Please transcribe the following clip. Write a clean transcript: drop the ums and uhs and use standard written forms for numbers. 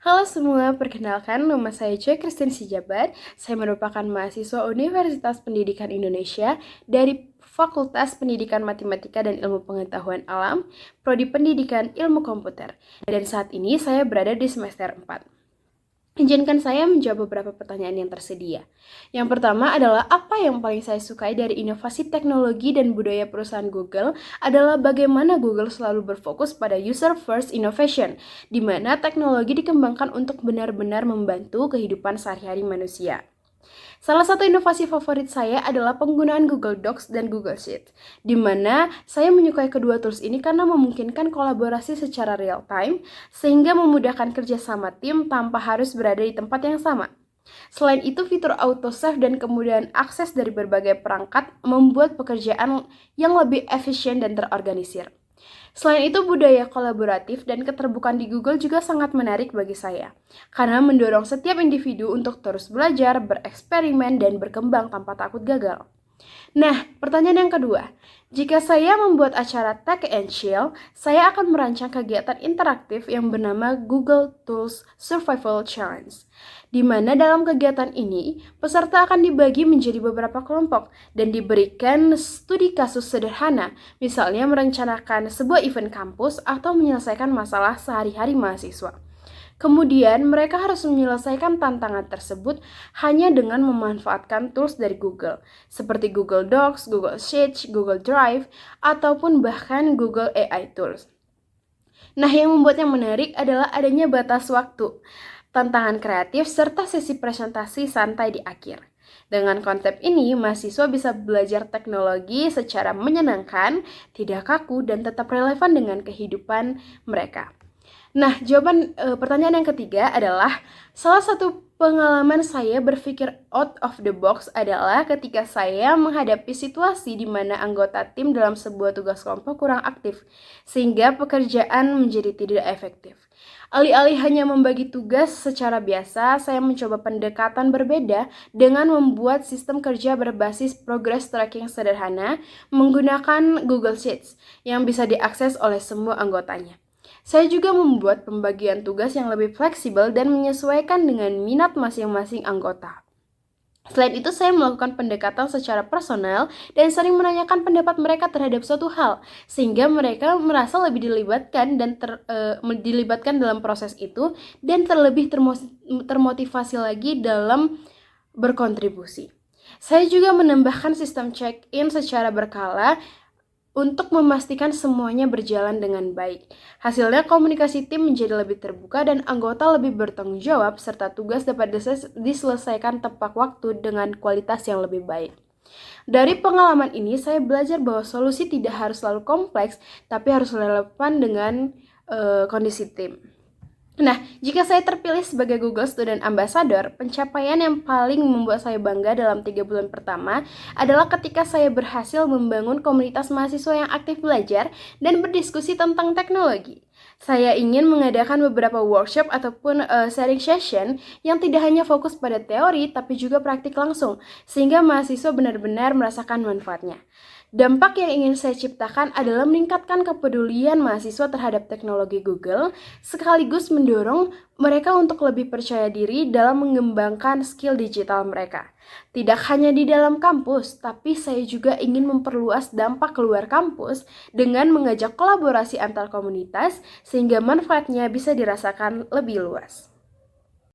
Halo semua, perkenalkan nama saya Joy Christine Sijabat. Saya merupakan mahasiswa Universitas Pendidikan Indonesia dari Fakultas Pendidikan Matematika dan Ilmu Pengetahuan Alam, Prodi Pendidikan Ilmu Komputer. Dan saat ini saya berada di semester 4. Izinkan saya menjawab beberapa pertanyaan yang tersedia. Yang pertama adalah apa yang paling saya sukai dari inovasi teknologi dan budaya perusahaan Google adalah bagaimana Google selalu berfokus pada user first innovation, di mana teknologi dikembangkan untuk benar-benar membantu kehidupan sehari-hari manusia. Salah satu inovasi favorit saya adalah penggunaan Google Docs dan Google Sheets, di mana saya menyukai kedua tools ini karena memungkinkan kolaborasi secara real time, sehingga memudahkan kerjasama tim tanpa harus berada di tempat yang sama. Selain itu, fitur autosave dan kemudahan akses dari berbagai perangkat membuat pekerjaan yang lebih efisien dan terorganisir. Selain itu, budaya kolaboratif dan keterbukaan di Google juga sangat menarik bagi saya, karena mendorong setiap individu untuk terus belajar, bereksperimen, dan berkembang tanpa takut gagal. Nah, pertanyaan yang kedua, jika saya membuat acara Tech and Chill, saya akan merancang kegiatan interaktif yang bernama Google Tools Survival Challenge, di mana dalam kegiatan ini, peserta akan dibagi menjadi beberapa kelompok dan diberikan studi kasus sederhana, misalnya merencanakan sebuah event kampus atau menyelesaikan masalah sehari-hari mahasiswa. Kemudian, mereka harus menyelesaikan tantangan tersebut hanya dengan memanfaatkan tools dari Google, seperti Google Docs, Google Sheets, Google Drive, ataupun bahkan Google AI Tools. Nah, yang membuatnya menarik adalah adanya batas waktu, tantangan kreatif, serta sesi presentasi santai di akhir. Dengan konsep ini, mahasiswa bisa belajar teknologi secara menyenangkan, tidak kaku, dan tetap relevan dengan kehidupan mereka. Nah, pertanyaan yang ketiga adalah salah satu pengalaman saya berpikir out of the box adalah ketika saya menghadapi situasi di mana anggota tim dalam sebuah tugas kelompok kurang aktif, sehingga pekerjaan menjadi tidak efektif. Alih-alih hanya membagi tugas secara biasa, saya mencoba pendekatan berbeda dengan membuat sistem kerja berbasis progress tracking sederhana menggunakan Google Sheets yang bisa diakses oleh semua anggotanya. Saya juga membuat pembagian tugas yang lebih fleksibel dan menyesuaikan dengan minat masing-masing anggota. Selain itu, saya melakukan pendekatan secara personal dan sering menanyakan pendapat mereka terhadap suatu hal, sehingga mereka merasa lebih dilibatkan dalam proses itu dan terlebih termotivasi lagi dalam berkontribusi. Saya juga menambahkan sistem check-in secara berkala untuk memastikan semuanya berjalan dengan baik. Hasilnya, komunikasi tim menjadi lebih terbuka dan anggota lebih bertanggung jawab, serta tugas dapat diselesaikan tepat waktu dengan kualitas yang lebih baik. Dari pengalaman ini, saya belajar bahwa solusi tidak harus selalu kompleks, tapi harus relevan dengan kondisi tim. Nah, jika saya terpilih sebagai Google Student Ambassador, pencapaian yang paling membuat saya bangga dalam 3 bulan pertama adalah ketika saya berhasil membangun komunitas mahasiswa yang aktif belajar dan berdiskusi tentang teknologi. Saya ingin mengadakan beberapa workshop ataupun sharing session yang tidak hanya fokus pada teori, tapi juga praktik langsung, sehingga mahasiswa benar-benar merasakan manfaatnya. Dampak yang ingin saya ciptakan adalah meningkatkan kepedulian mahasiswa terhadap teknologi Google, sekaligus mendorong mereka untuk lebih percaya diri dalam mengembangkan skill digital mereka. Tidak hanya di dalam kampus, tapi saya juga ingin memperluas dampak keluar kampus dengan mengajak kolaborasi antar komunitas, sehingga manfaatnya bisa dirasakan lebih luas.